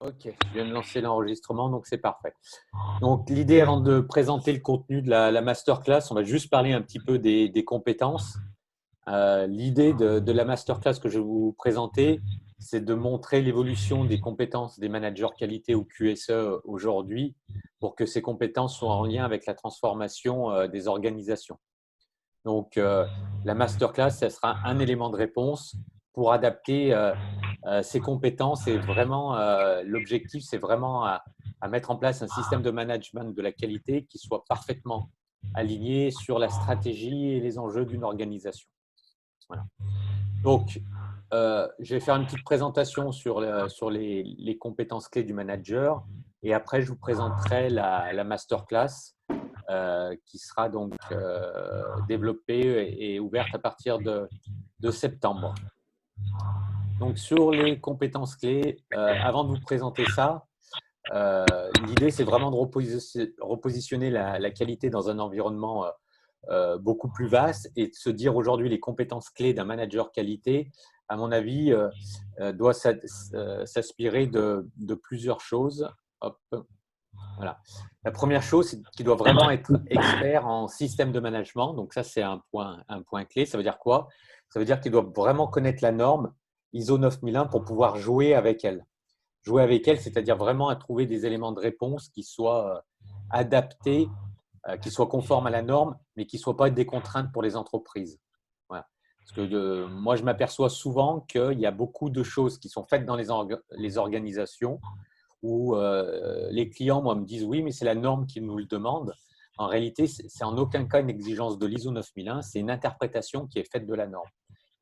Ok, je viens de lancer l'enregistrement, donc c'est parfait. Donc l'idée, avant de présenter le contenu de la masterclass, on va juste parler un petit peu des compétences. L'idée de la masterclass que je vais vous présenter, c'est de montrer l'évolution des compétences des managers qualité ou QSE aujourd'hui pour que ces compétences soient en lien avec la transformation des organisations. Donc, la masterclass, ça sera un élément de réponse pour adapter ces compétences. Et vraiment, l'objectif, c'est vraiment à mettre en place un système de management de la qualité qui soit parfaitement aligné sur la stratégie et les enjeux d'une organisation. Voilà. Donc, je vais faire une petite présentation sur les compétences clés du manager et après, je vous présenterai la masterclass qui sera donc développée et ouverte à partir de septembre. Donc, sur les compétences clés, avant de vous présenter ça, l'idée, c'est vraiment de repositionner la qualité dans un environnement beaucoup plus vaste et de se dire aujourd'hui les compétences clés d'un manager qualité, à mon avis, doit s'aspirer de plusieurs choses. Hop. Voilà. La première chose, c'est qu'il doit vraiment être expert en système de management. Donc ça, c'est un point clé. Ça veut dire quoi? Ça veut dire qu'il doit vraiment connaître la norme ISO 9001 pour pouvoir jouer avec elle. Jouer avec elle, c'est-à-dire vraiment à trouver des éléments de réponse qui soient adaptés, qui soient conformes à la norme, mais qui ne soient pas des contraintes pour les entreprises. Voilà. Parce que moi, je m'aperçois souvent qu'il y a beaucoup de choses qui sont faites dans les organisations où les clients, moi, me disent oui, mais c'est la norme qui nous le demande. En réalité, c'est en aucun cas une exigence de l'ISO 9001, c'est une interprétation qui est faite de la norme.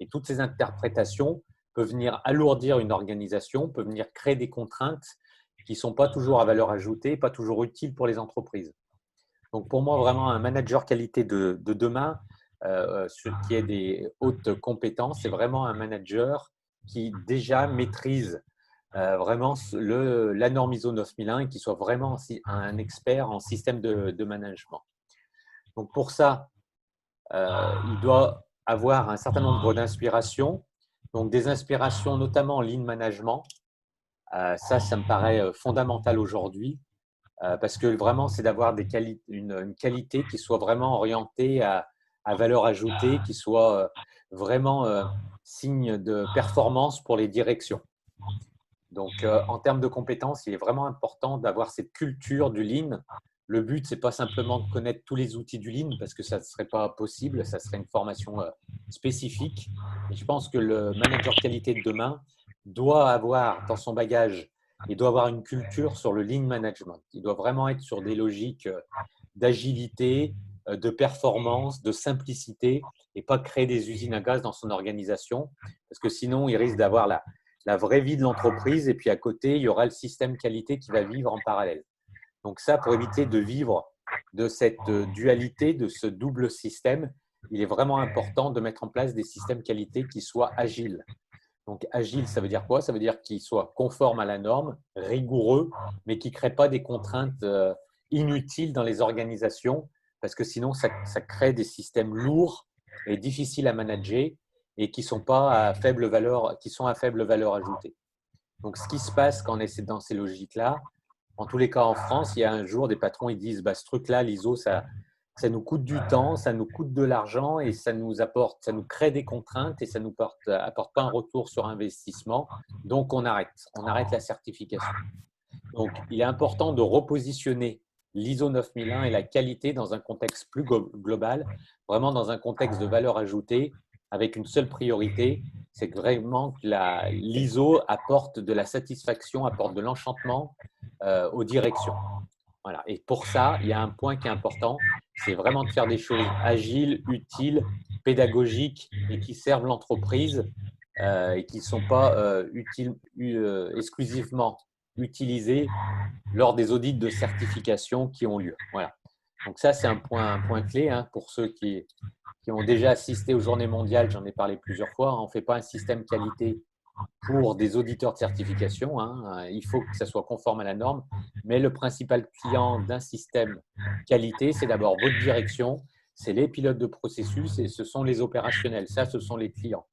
Et toutes ces interprétations peuvent venir alourdir une organisation, peuvent venir créer des contraintes qui ne sont pas toujours à valeur ajoutée, pas toujours utiles pour les entreprises. Donc, pour moi, vraiment, un manager qualité de demain, qui ait des hautes compétences, c'est vraiment un manager qui déjà maîtrise vraiment la norme ISO 9001 et qui soit vraiment un expert en système de management. Donc, pour ça, il doit avoir un certain nombre d'inspirations, donc des inspirations notamment en lean management. Ça me paraît fondamental aujourd'hui parce que vraiment, c'est d'avoir une qualité qui soit vraiment orientée à valeur ajoutée, qui soit vraiment signe de performance pour les directions. Donc, en termes de compétences, il est vraiment important d'avoir cette culture du lean. Le but, ce n'est pas simplement de connaître tous les outils du lean parce que ça ne serait pas possible, ça serait une formation spécifique. Et je pense que le manager qualité de demain doit avoir dans son bagage, il doit avoir une culture sur le lean management. Il doit vraiment être sur des logiques d'agilité, de performance, de simplicité et pas créer des usines à gaz dans son organisation parce que sinon, il risque d'avoir la vraie vie de l'entreprise et puis à côté, il y aura le système qualité qui va vivre en parallèle. Donc ça, pour éviter de vivre de cette dualité, de ce double système, il est vraiment important de mettre en place des systèmes qualité qui soient agiles. Donc agile, ça veut dire quoi? Ça veut dire qu'ils soient conformes à la norme, rigoureux, mais qui ne créent pas des contraintes inutiles dans les organisations, parce que sinon, ça crée des systèmes lourds et difficiles à manager et qui sont à faible valeur ajoutée. Donc, ce qui se passe quand on est dans ces logiques-là, en tous les cas en France, il y a un jour des patrons ils disent bah, ce truc-là, l'ISO, ça nous coûte du temps, ça nous coûte de l'argent et ça nous crée des contraintes et ça ne nous apporte pas un retour sur investissement. Donc, on arrête la certification. Donc, il est important de repositionner l'ISO 9001 et la qualité dans un contexte plus global, vraiment dans un contexte de valeur ajoutée, avec une seule priorité, c'est vraiment que l'ISO apporte de la satisfaction, apporte de l'enchantement aux directions. Voilà. Et pour ça, il y a un point qui est important, c'est vraiment de faire des choses agiles, utiles, pédagogiques et qui servent l'entreprise et qui ne sont pas exclusivement utilisées lors des audits de certification qui ont lieu. Voilà. Donc ça, c'est un point clé pour ceux qui ont déjà assisté aux Journées mondiales. J'en ai parlé plusieurs fois. On ne fait pas un système qualité pour des auditeurs de certification. Il faut que ça soit conforme à la norme. Mais le principal client d'un système qualité, c'est d'abord votre direction, c'est les pilotes de processus et ce sont les opérationnels. Ça, ce sont les clients.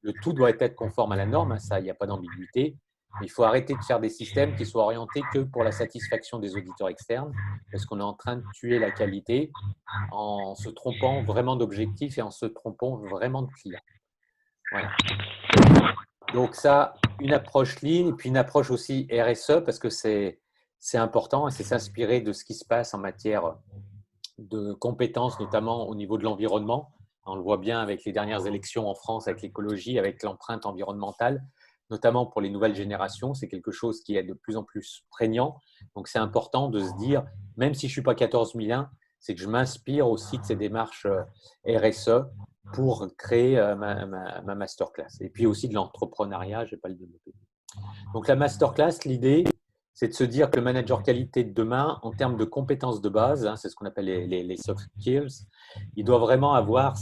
Le tout doit être conforme à la norme. Ça, il n'y a pas d'ambiguïté. Il faut arrêter de faire des systèmes qui soient orientés que pour la satisfaction des auditeurs externes, parce qu'on est en train de tuer la qualité en se trompant vraiment d'objectifs et en se trompant vraiment de clients. Voilà. Donc ça, une approche Lean et puis une approche aussi RSE, parce que c'est important et c'est s'inspirer de ce qui se passe en matière de compétences, notamment au niveau de l'environnement. On le voit bien avec les dernières élections en France, avec l'écologie, avec l'empreinte environnementale, notamment pour les nouvelles générations. C'est quelque chose qui est de plus en plus prégnant. Donc, c'est important de se dire, même si je ne suis pas 14001, c'est que je m'inspire aussi de ces démarches RSE pour créer ma masterclass. Et puis aussi de l'entrepreneuriat, je ne vais pas le développer. Donc, la masterclass, l'idée, c'est de se dire que le manager qualité de demain, en termes de compétences de base, c'est ce qu'on appelle les soft skills, il doit vraiment avoir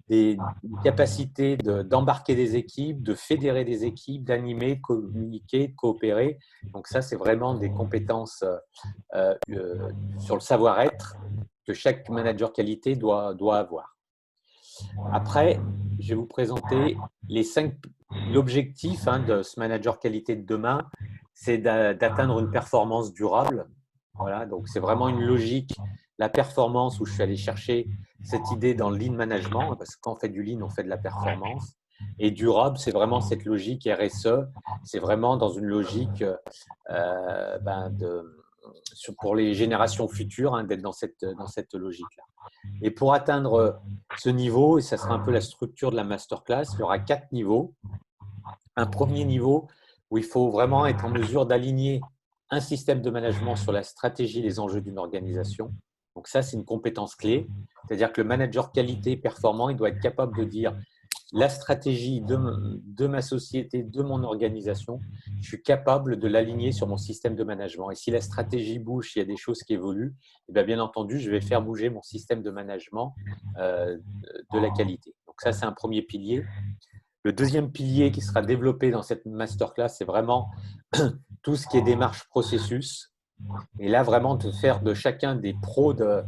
des capacités d'embarquer des équipes, de fédérer des équipes, d'animer, de communiquer, de coopérer. Donc ça, c'est vraiment des compétences sur le savoir-être que chaque manager qualité doit avoir. Après, je vais vous présenter l'objectif de ce manager qualité de demain, c'est d'atteindre une performance durable. Voilà, donc c'est vraiment une logique, la performance, où je suis allé chercher cette idée dans le lean management, parce que quand on fait du lean, on fait de la performance. Et durable, c'est vraiment cette logique RSE, c'est vraiment dans une logique pour les générations futures, d'être dans cette logique-là. Et pour atteindre ce niveau, et ça sera un peu la structure de la masterclass, il y aura 4 niveaux. Un premier niveau où il faut vraiment être en mesure d'aligner un système de management sur la stratégie et les enjeux d'une organisation. Donc ça, c'est une compétence clé. C'est-à-dire que le manager qualité performant, il doit être capable de dire la stratégie de ma société, de mon organisation, je suis capable de l'aligner sur mon système de management. Et si la stratégie bouge, s'il y a des choses qui évoluent, bien entendu, je vais faire bouger mon système de management de la qualité. Donc ça, c'est un premier pilier. Le deuxième pilier qui sera développé dans cette masterclass, c'est vraiment tout ce qui est démarche processus. Et là, vraiment, de faire de chacun des pros de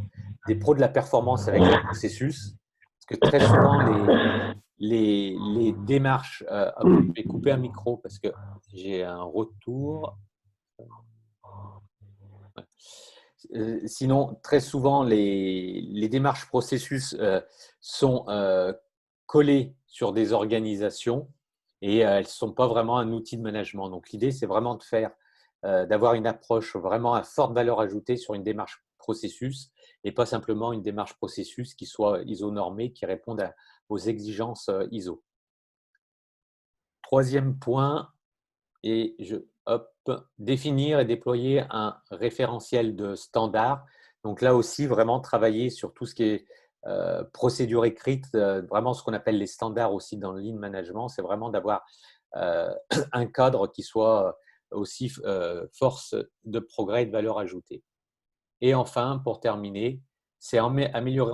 la performance avec le processus. Parce que très souvent, les démarches… je vais couper un micro parce que j'ai un retour. Sinon, très souvent, les démarches processus sont collées sur des organisations et elles ne sont pas vraiment un outil de management. Donc, l'idée, c'est vraiment d'avoir une approche vraiment à forte valeur ajoutée sur une démarche processus et pas simplement une démarche processus qui soit ISO-normée, qui réponde aux exigences ISO. Troisième point, et définir et déployer un référentiel de standard. Donc là aussi, vraiment travailler sur tout ce qui est procédure écrite, vraiment ce qu'on appelle les standards aussi dans le lean management, c'est vraiment d'avoir un cadre qui soit aussi force de progrès et de valeur ajoutée. Et enfin, pour terminer, c'est améliorer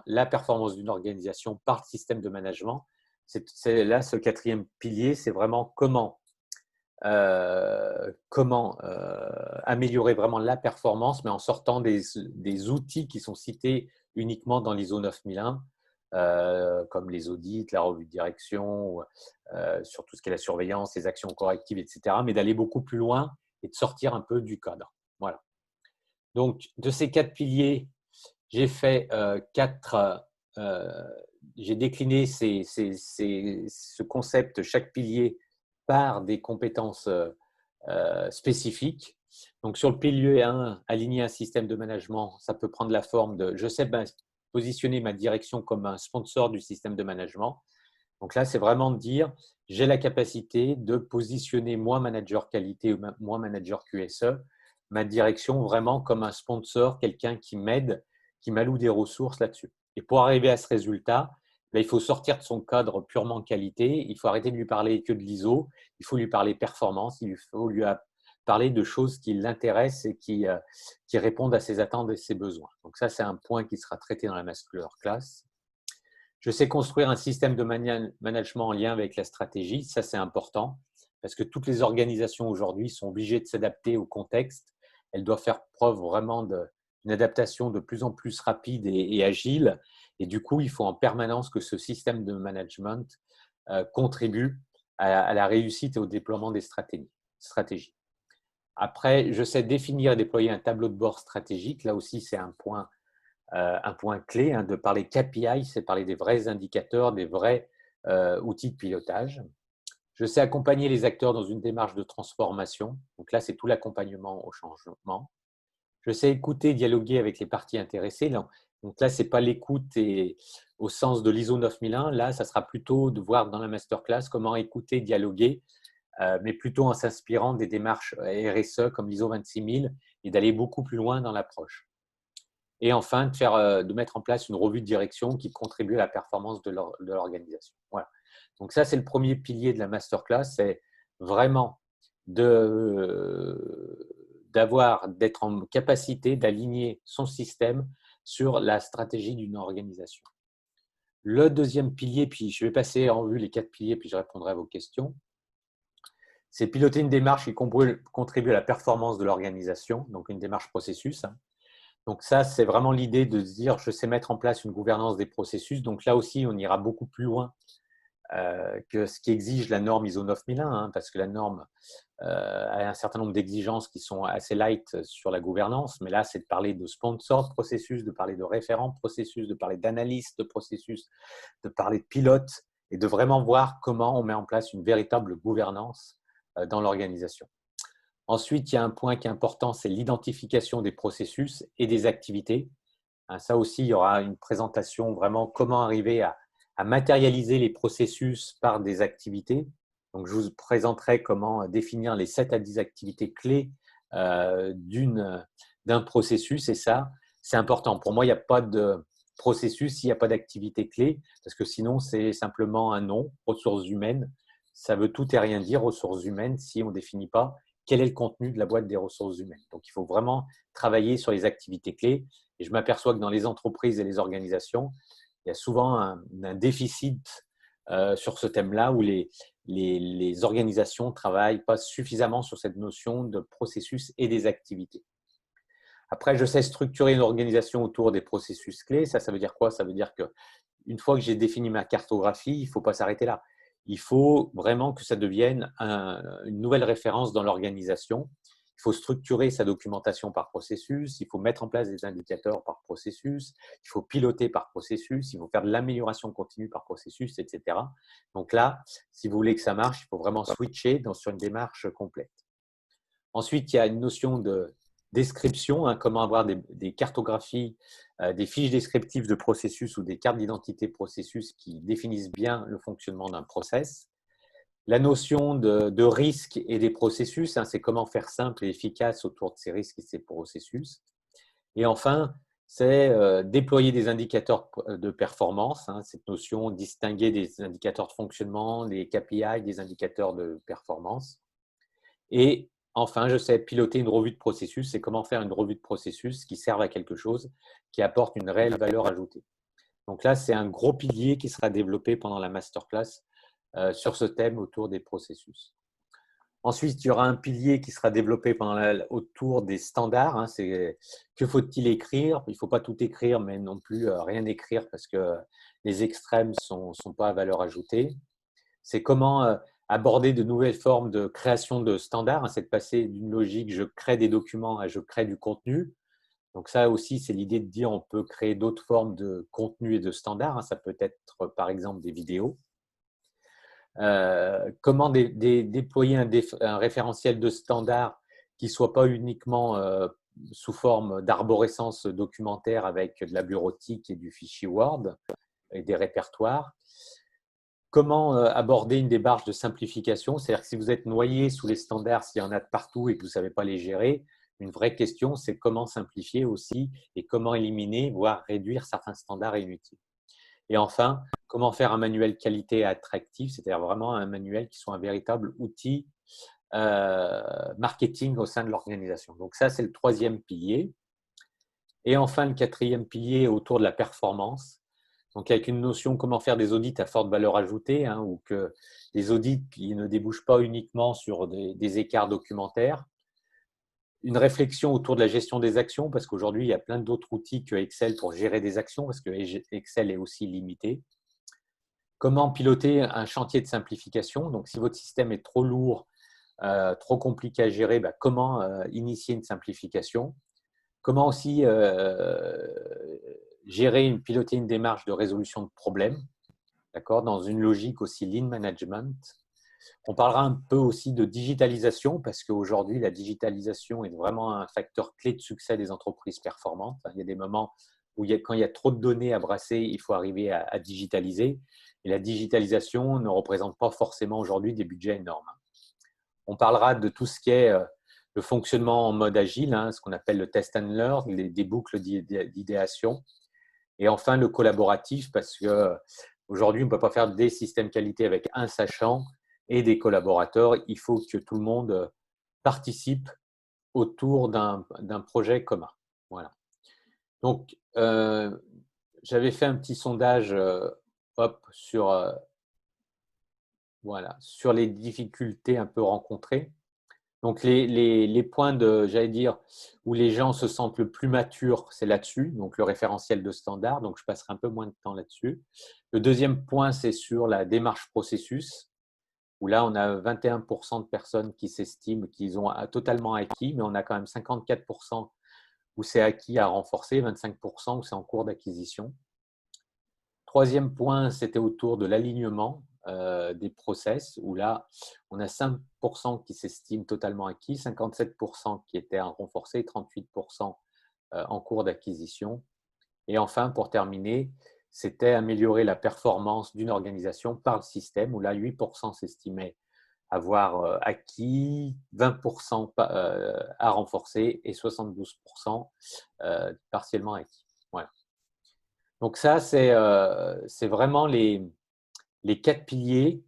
la performance d'une organisation par système de management. C'est là, ce quatrième pilier, c'est vraiment comment améliorer vraiment la performance, mais en sortant des outils qui sont cités uniquement dans l'ISO 9001, comme les audits, la revue de direction, sur tout ce qui est la surveillance, les actions correctives, etc., mais d'aller beaucoup plus loin et de sortir un peu du cadre. Voilà. Donc, de ces 4 piliers, j'ai fait j'ai décliné ce concept, chaque pilier, par des compétences spécifiques. Donc, sur le pilier 1, aligner un système de management, ça peut prendre la forme de… Je sais positionner ma direction comme un sponsor du système de management. Donc là, c'est vraiment de dire, j'ai la capacité de positionner moi, manager qualité ou moi, manager QSE, ma direction vraiment comme un sponsor, quelqu'un qui m'aide, qui m'alloue des ressources là-dessus. Et pour arriver à ce résultat, il faut sortir de son cadre purement qualité, il faut arrêter de lui parler que de l'ISO, il faut lui parler performance, il faut lui parler de choses qui l'intéressent et qui répondent à ses attentes et ses besoins. Donc ça, c'est un point qui sera traité dans la masterclass. Je sais construire un système de management en lien avec la stratégie, ça c'est important, parce que toutes les organisations aujourd'hui sont obligées de s'adapter au contexte. Elles doivent faire preuve vraiment d'une adaptation de plus en plus rapide et agile. Et du coup, il faut en permanence que ce système de management contribue à la réussite et au déploiement des stratégies. Après, je sais définir et déployer un tableau de bord stratégique. Là aussi, c'est un point clé. De parler KPI, c'est parler des vrais indicateurs, des vrais outils de pilotage. Je sais accompagner les acteurs dans une démarche de transformation. Donc là, c'est tout l'accompagnement au changement. Je sais écouter, dialoguer avec les parties intéressées. Donc là, ce n'est pas l'écoute au sens de l'ISO 9001. Là, ça sera plutôt de voir dans la masterclass comment écouter, dialoguer, mais plutôt en s'inspirant des démarches RSE comme l'ISO 26000 et d'aller beaucoup plus loin dans l'approche. Et enfin, de mettre en place une revue de direction qui contribue à la performance de l'organisation. Voilà. Donc ça, c'est le premier pilier de la masterclass, c'est vraiment d'être en capacité d'aligner son système sur la stratégie d'une organisation. Le deuxième pilier, puis je vais passer en vue les 4 piliers, puis je répondrai à vos questions, c'est piloter une démarche qui contribue à la performance de l'organisation, donc une démarche processus. Donc ça, c'est vraiment l'idée de se dire, je sais mettre en place une gouvernance des processus. Donc là aussi, on ira beaucoup plus loin que ce qui exige la norme ISO 9001, parce que la norme a un certain nombre d'exigences qui sont assez light sur la gouvernance. Mais là, c'est de parler de sponsor de processus, de parler de référent de processus, de parler d'analyste de processus, de parler de pilote et de vraiment voir comment on met en place une véritable gouvernance dans l'organisation. Ensuite, il y a un point qui est important, c'est l'identification des processus et des activités. Ça aussi, il y aura une présentation vraiment comment arriver à matérialiser les processus par des activités. Donc, je vous présenterai comment définir les 7 à 10 activités clés d'un processus. Et ça, c'est important. Pour moi, il n'y a pas de processus s'il n'y a pas d'activité clé, parce que sinon, c'est simplement un nom, ressources humaines. Ça veut tout et rien dire, ressources humaines, si on ne définit pas quel est le contenu de la boîte des ressources humaines. Donc, il faut vraiment travailler sur les activités clés. Et je m'aperçois que dans les entreprises et les organisations, il y a souvent un déficit sur ce thème-là où les organisations ne travaillent pas suffisamment sur cette notion de processus et des activités. Après, je sais structurer une organisation autour des processus clés. Ça veut dire quoi? Ça veut dire qu'une fois que j'ai défini ma cartographie, il ne faut pas s'arrêter là. Il faut vraiment que ça devienne une nouvelle référence dans l'organisation. Il faut structurer sa documentation par processus, il faut mettre en place des indicateurs par processus, il faut piloter par processus, il faut faire de l'amélioration continue par processus, etc. Donc là, si vous voulez que ça marche, il faut vraiment switcher sur une démarche complète. Ensuite, il y a une notion de description, comment avoir des cartographies, des fiches descriptives de processus ou des cartes d'identité processus qui définissent bien le fonctionnement d'un process. La notion de risque et des processus, c'est comment faire simple et efficace autour de ces risques et ces processus. Et enfin, c'est déployer des indicateurs de performance, cette notion, distinguer des indicateurs de fonctionnement, des KPI, des indicateurs de performance. Et enfin, je sais piloter une revue de processus, c'est comment faire une revue de processus qui serve à quelque chose, qui apporte une réelle valeur ajoutée. Donc là, c'est un gros pilier qui sera développé pendant la masterclass sur ce thème autour des processus. Ensuite, il y aura un pilier qui sera développé autour des standards. C'est que faut-il écrire? Il ne faut pas tout écrire, mais non plus rien écrire parce que les extrêmes ne sont pas à valeur ajoutée. C'est comment aborder de nouvelles formes de création de standards. C'est de passer d'une logique je crée des documents à je crée du contenu. Donc ça aussi, c'est l'idée de dire on peut créer d'autres formes de contenu et de standards. Ça peut être par exemple des vidéos. Comment déployer un référentiel de standards qui ne soit pas uniquement sous forme d'arborescence documentaire avec de la bureautique et du fichier Word et des répertoires. Comment aborder une démarche de simplification? C'est-à-dire que si vous êtes noyé sous les standards, s'il y en a de partout et que vous ne savez pas les gérer, une vraie question, c'est comment simplifier aussi et comment éliminer, voire réduire certains standards inutiles. Et enfin, comment faire un manuel qualité attractif, c'est-à-dire vraiment un manuel qui soit un véritable outil marketing au sein de l'organisation. Donc ça, c'est le 3e pilier. Et enfin, le 4e pilier autour de la performance. Donc avec une notion comment faire des audits à forte valeur ajoutée, ou que des audits qui ne débouchent pas uniquement sur des écarts documentaires. Une réflexion autour de la gestion des actions, parce qu'aujourd'hui, il y a plein d'autres outils que Excel pour gérer des actions, parce que Excel est aussi limité. Comment piloter un chantier de simplification? Donc, si votre système est trop lourd, trop compliqué à gérer, comment initier une simplification? Comment aussi piloter une démarche de résolution de problèmes, d'accord, dans une logique aussi lean management. On parlera un peu aussi de digitalisation parce qu'aujourd'hui, la digitalisation est vraiment un facteur clé de succès des entreprises performantes. Il y a des moments où quand il y a trop de données à brasser, il faut arriver à digitaliser. Et la digitalisation ne représente pas forcément aujourd'hui des budgets énormes. On parlera de tout ce qui est le fonctionnement en mode agile, ce qu'on appelle le test and learn, des boucles d'idéation. Et enfin, le collaboratif, parce qu'aujourd'hui, on ne peut pas faire des systèmes qualité avec un sachant et des collaborateurs. Il faut que tout le monde participe autour d'un projet commun. Voilà. Donc, j'avais fait un petit sondage sur les difficultés un peu rencontrées. Donc, les points j'allais dire, où les gens se sentent le plus matures, c'est là-dessus, donc le référentiel de standard. Donc, je passerai un peu moins de temps là-dessus. Le deuxième point, c'est sur la démarche processus, où là, on a 21% de personnes qui s'estiment qu'ils ont totalement acquis, mais on a quand même 54% où c'est acquis à renforcer, 25% où c'est en cours d'acquisition. Troisième point, c'était autour de l'alignement des process, où là, on a 5% qui s'estiment totalement acquis, 57% qui étaient à renforcer, 38% en cours d'acquisition. Et enfin, pour terminer, c'était améliorer la performance d'une organisation par le système, où là, 8% s'estimaient avoir acquis, 20% à renforcer et 72% partiellement acquis. Voilà. Donc ça, c'est vraiment les 4 piliers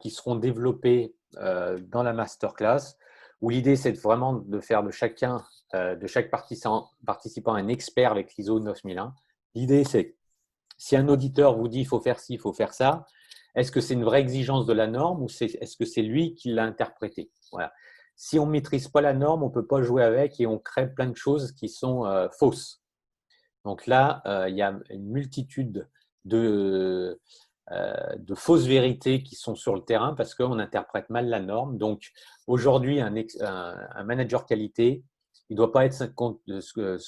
qui seront développés dans la masterclass, où l'idée, c'est vraiment de faire de chaque participant un expert avec l'ISO 9001. L'idée, c'est si un auditeur vous dit il faut faire ci, il faut faire ça, est-ce que c'est une vraie exigence de la norme ou est-ce que c'est lui qui l'a interprété? Voilà. Si on ne maîtrise pas la norme, on ne peut pas jouer avec et on crée plein de choses qui sont fausses. Donc là, il y a une multitude de fausses vérités qui sont sur le terrain parce qu'on interprète mal la norme. Donc aujourd'hui, un manager qualité, il ne doit pas se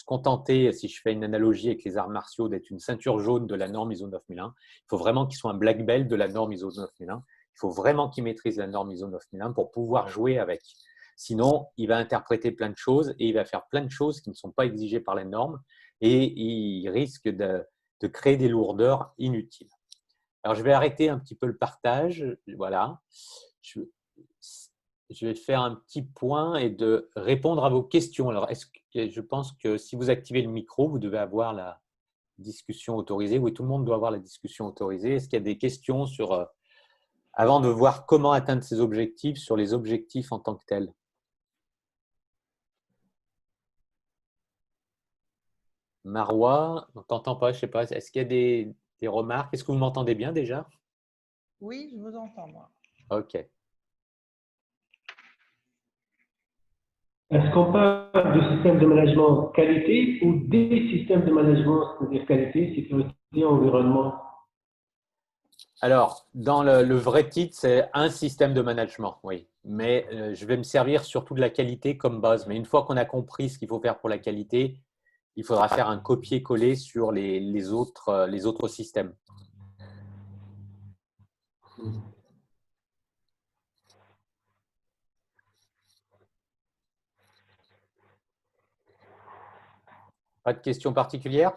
contenter, si je fais une analogie avec les arts martiaux, d'être une ceinture jaune de la norme ISO 9001. Il faut vraiment qu'il soit un black belt de la norme ISO 9001. Il faut vraiment qu'il maîtrise la norme ISO 9001 pour pouvoir jouer avec. Sinon, il va interpréter plein de choses et il va faire plein de choses qui ne sont pas exigées par les normes et il risque de créer des lourdeurs inutiles. Alors, je vais arrêter un petit peu le partage. Voilà. Je vais faire un petit point et de répondre à vos questions. Alors, je pense que si vous activez le micro, vous devez avoir la discussion autorisée. Oui, tout le monde doit avoir la discussion autorisée. Est-ce qu'il y a des questions avant de voir comment atteindre ces objectifs, sur les objectifs en tant que tels? Marois, on ne t'entend pas, je ne sais pas. Est-ce qu'il y a des remarques? Est-ce que vous m'entendez bien déjà? Oui, je vous entends, moi. OK. Est-ce qu'on parle de système de management qualité ou des systèmes de management, c'est-à-dire qualité, sécurité, environnement? Alors, dans le vrai titre, c'est un système de management, oui. Mais je vais me servir surtout de la qualité comme base. Mais une fois qu'on a compris ce qu'il faut faire pour la qualité, il faudra faire un copier-coller sur les autres systèmes. Pas de questions particulières?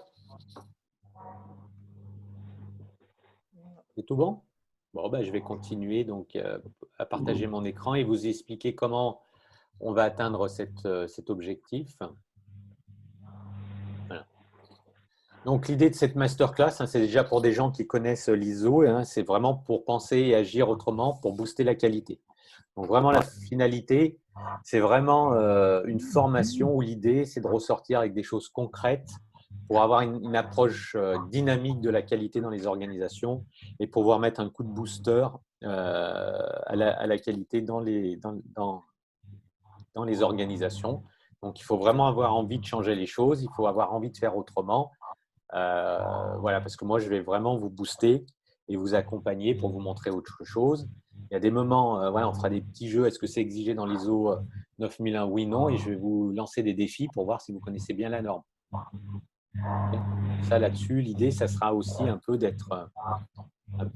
C'est tout bon? Bon, je vais continuer donc à partager mon écran et vous expliquer comment on va atteindre cet objectif. Voilà. Donc, l'idée de cette masterclass, c'est déjà pour des gens qui connaissent l'ISO, c'est vraiment pour penser et agir autrement, pour booster la qualité. Donc, vraiment, la finalité, c'est vraiment une formation où l'idée, c'est de ressortir avec des choses concrètes pour avoir une approche dynamique de la qualité dans les organisations et pouvoir mettre un coup de booster à la qualité dans les organisations. Donc, il faut vraiment avoir envie de changer les choses, il faut avoir envie de faire autrement. Voilà, parce que moi, je vais vraiment vous booster et vous accompagner pour vous montrer autre chose. Il y a des moments, voilà, on fera des petits jeux. Est-ce que c'est exigé dans l'ISO 9001? Oui, non. Et je vais vous lancer des défis pour voir si vous connaissez bien la norme. Okay. Ça, là-dessus, l'idée, ça sera aussi un peu d'être un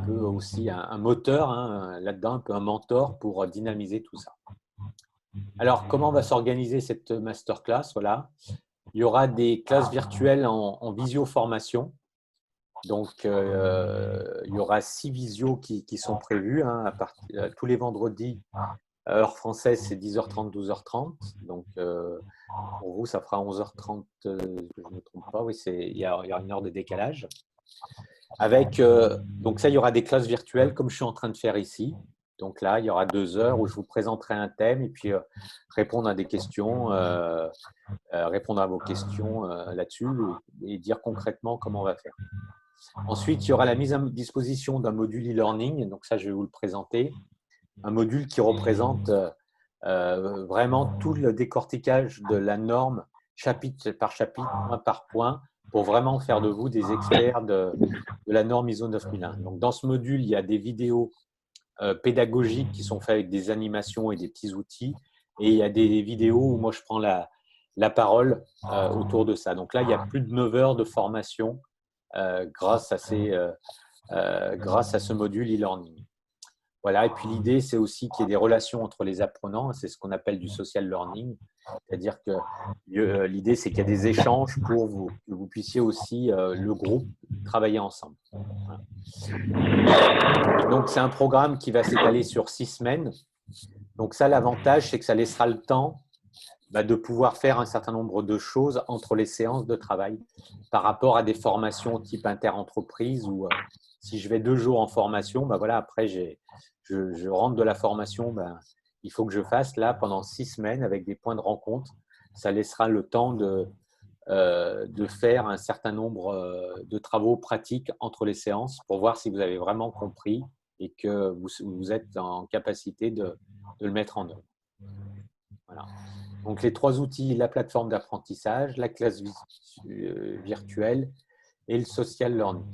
peu aussi un moteur hein, là-dedans, un peu un mentor pour dynamiser tout ça. Alors, comment va s'organiser cette masterclass? Voilà. Il y aura des classes virtuelles en visio-formation. Donc, il y aura 6 visios qui sont prévus hein, tous les vendredis. Heure française, c'est 10h30, 12h30. Donc, pour vous, ça fera 11h30, que je ne me trompe pas. Oui, il y a une heure de décalage. Donc ça, il y aura des classes virtuelles comme je suis en train de faire ici. Donc là, il y aura 2 heures où je vous présenterai un thème et puis répondre à des questions, répondre à vos questions là-dessus et dire concrètement comment on va faire. Ensuite, il y aura la mise à disposition d'un module e-learning. Donc ça, je vais vous le présenter. Un module qui représente vraiment tout le décortiquage de la norme, chapitre par chapitre, point par point, pour vraiment faire de vous des experts de la norme ISO 9001. Donc, dans ce module, il y a des vidéos pédagogiques qui sont faites avec des animations et des petits outils. Et il y a des vidéos où moi, je prends la parole autour de ça. Donc là, il y a plus de 9 heures de formation grâce à ce module e-learning. Voilà, et puis l'idée, c'est aussi qu'il y ait des relations entre les apprenants, c'est ce qu'on appelle du social learning, c'est-à-dire que l'idée, c'est qu'il y a des échanges pour que vous puissiez aussi, le groupe, travailler ensemble. Voilà. Donc, c'est un programme qui va s'étaler sur 6 semaines. Donc ça, l'avantage, c'est que ça laissera le temps de pouvoir faire un certain nombre de choses entre les séances de travail par rapport à des formations type inter-entreprise où si je vais 2 jours en formation, voilà, après, je rentre de la formation, il faut que je fasse là pendant 6 semaines avec des points de rencontre. Ça laissera le temps de faire un certain nombre de travaux pratiques entre les séances pour voir si vous avez vraiment compris et que vous êtes en capacité de le mettre en œuvre. Voilà. Donc, les 3 outils, la plateforme d'apprentissage, la classe virtuelle et le social learning.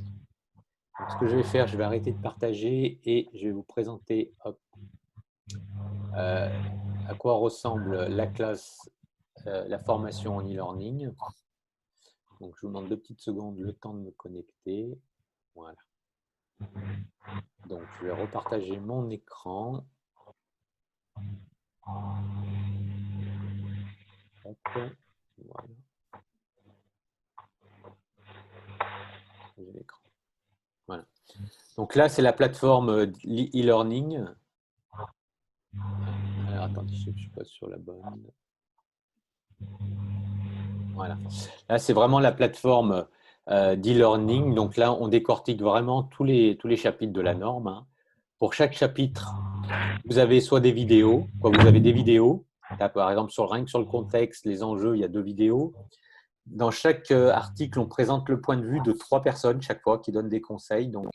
Donc, ce que je vais faire, je vais arrêter de partager et je vais vous présenter à quoi ressemble la classe, la formation en e-learning. Donc, je vous demande 2 petites secondes, le temps de me connecter. Voilà. Donc, je vais repartager mon écran. Hop. Voilà. J'ai l'écran. Voilà. Donc là, c'est la plateforme e-learning. Alors, attendez, je ne suis pas sur la bonne. Voilà. Là, c'est vraiment la plateforme d'e-learning. Donc là, on décortique vraiment tous les chapitres de la norme. Hein. Pour chaque chapitre, vous avez soit des vidéos, vous avez des vidéos. Là, par exemple, rien que sur le contexte, les enjeux, il y a 2 vidéos. Dans chaque article, on présente le point de vue de 3 personnes chaque fois qui donnent des conseils. Donc,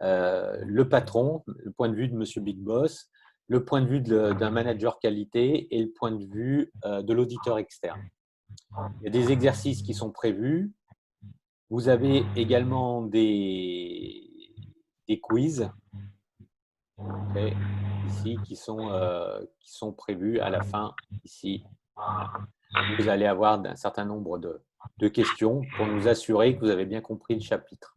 le patron, le point de vue de Monsieur Big Boss, le point de vue d'un manager qualité et le point de vue de l'auditeur externe. Il y a des exercices qui sont prévus. Vous avez également des quiz ici qui sont prévus à la fin ici. Voilà. Vous allez avoir un certain nombre de questions pour nous assurer que vous avez bien compris le chapitre.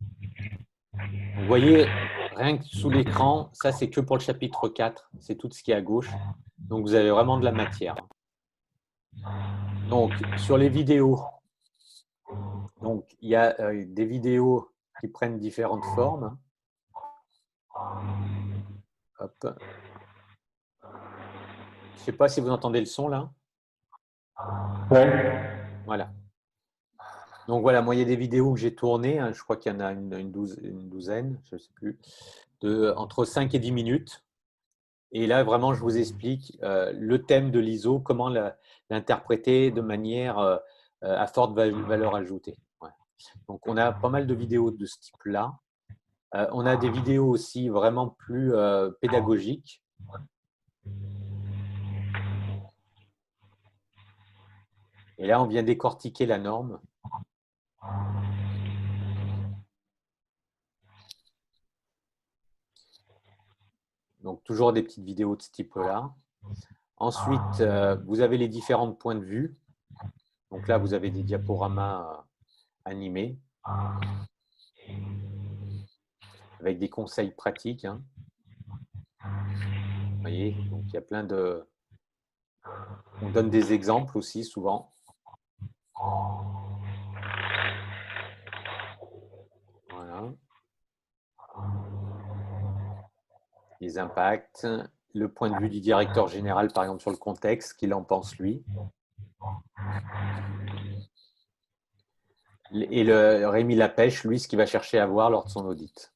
Vous voyez, rien que sous l'écran, ça c'est que pour le chapitre 4, c'est tout ce qui est à gauche. Donc vous avez vraiment de la matière. Donc sur les vidéos, donc, il y a des vidéos qui prennent différentes formes. Hop. Je ne sais pas si vous entendez le son là. Ouais. Voilà. Donc voilà, moi il y a des vidéos que j'ai tournées, hein, je crois qu'il y en a une douzaine, je ne sais plus, entre 5 et 10 minutes. Et là, vraiment, je vous explique le thème de l'ISO, comment l'interpréter de manière à forte valeur ajoutée. Ouais. Donc, on a pas mal de vidéos de ce type-là. On a des vidéos aussi vraiment plus pédagogiques. Et là, on vient décortiquer la norme. Donc, toujours des petites vidéos de ce type-là. Ensuite, vous avez les différents points de vue. Donc là, vous avez des diaporamas animés avec des conseils pratiques. Hein. Vous voyez, donc il y a plein de… On donne des exemples aussi souvent. Voilà. Les impacts, le point de vue du directeur général, par exemple, sur le contexte, qu'il en pense lui. Et Rémi Lapèche, lui, ce qu'il va chercher à voir lors de son audit.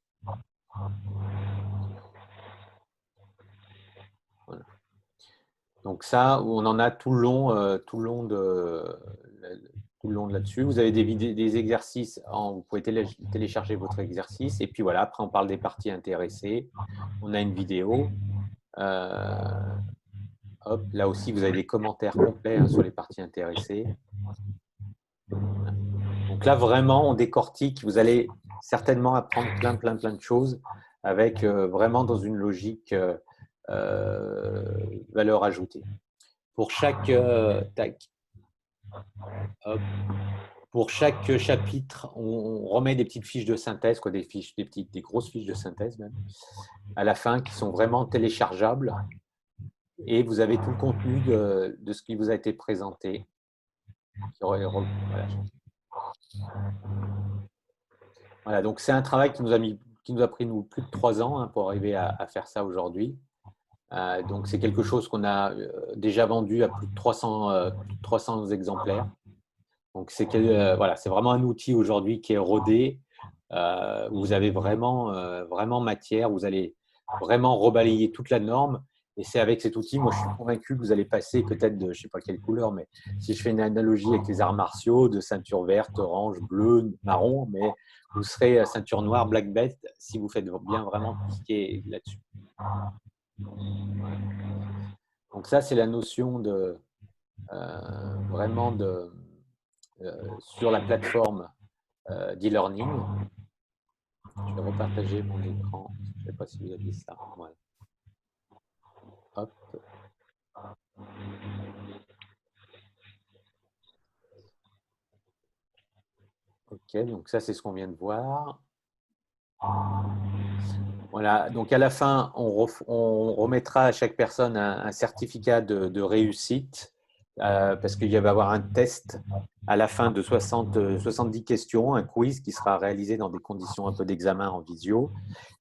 Voilà. Donc ça, on en a tout le long de là-dessus. Vous avez des exercices, vous pouvez télécharger votre exercice. Et puis voilà, après on parle des parties intéressées. On a une vidéo. Hop, là aussi, vous avez des commentaires complets hein, sur les parties intéressées. Donc là, vraiment, on décortique. Vous allez certainement apprendre plein de choses avec vraiment dans une logique valeur ajoutée. Pour chaque, pour chaque chapitre, on remet des petites fiches de synthèse, quoi, des grosses fiches de synthèse même, à la fin qui sont vraiment téléchargeables. Et vous avez tout le contenu de ce qui vous a été présenté. Voilà, donc c'est un travail qui nous a pris nous, plus de 3 ans hein, pour arriver à faire ça aujourd'hui. Donc c'est quelque chose qu'on a déjà vendu à plus de 300 exemplaires. Donc c'est voilà, c'est vraiment un outil aujourd'hui qui est rodé, où vous avez vraiment matière, vous allez vraiment rebalayer toute la norme. Et c'est avec cet outil, moi je suis convaincu que vous allez passer peut-être de, je ne sais pas quelle couleur, mais si je fais une analogie avec les arts martiaux, de ceinture verte, orange, bleue, marron, mais vous serez ceinture noire, black belt, si vous faites bien vraiment tout ce qui est là-dessus. Donc ça, c'est la notion de vraiment sur la plateforme d'e-learning. Je vais repartager mon écran. Je ne sais pas si vous avez ça. Voilà. Hop. OK, donc ça, c'est ce qu'on vient de voir. Voilà, donc à la fin, on remettra à chaque personne un certificat de réussite parce qu'il va y avoir un test à la fin de 70 questions, un quiz qui sera réalisé dans des conditions un peu d'examen en visio.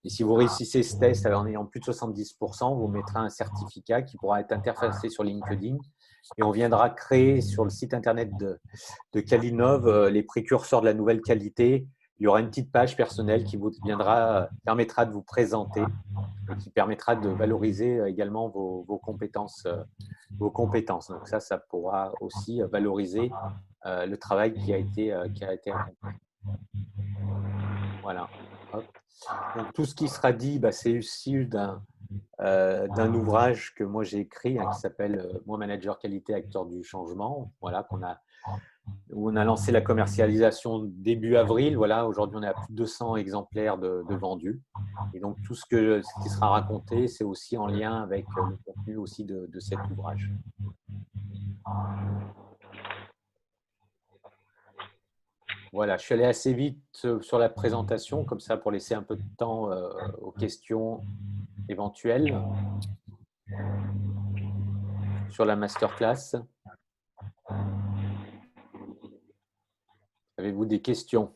Et si vous réussissez ce test en ayant plus de 70%, on vous mettra un certificat qui pourra être interfacé sur LinkedIn et on viendra créer sur le site internet de Calinov les précurseurs de la nouvelle qualité. Il y aura une petite page personnelle qui vous permettra de vous présenter et qui permettra de valoriser également vos compétences. Donc ça pourra aussi valoriser le travail qui a été accompli. Voilà. Hop. Donc tout ce qui sera dit, c'est issu d'un ouvrage que moi j'ai écrit qui s'appelle « Moi, manager qualité, acteur du changement ». Voilà, où on a lancé la commercialisation début avril. Voilà, aujourd'hui, on est à plus de 200 exemplaires de vendus. Et donc, tout ce qui sera raconté, c'est aussi en lien avec le contenu aussi de cet ouvrage. Voilà, je suis allé assez vite sur la présentation, comme ça, pour laisser un peu de temps aux questions éventuelles sur la masterclass. Avez-vous des questions ?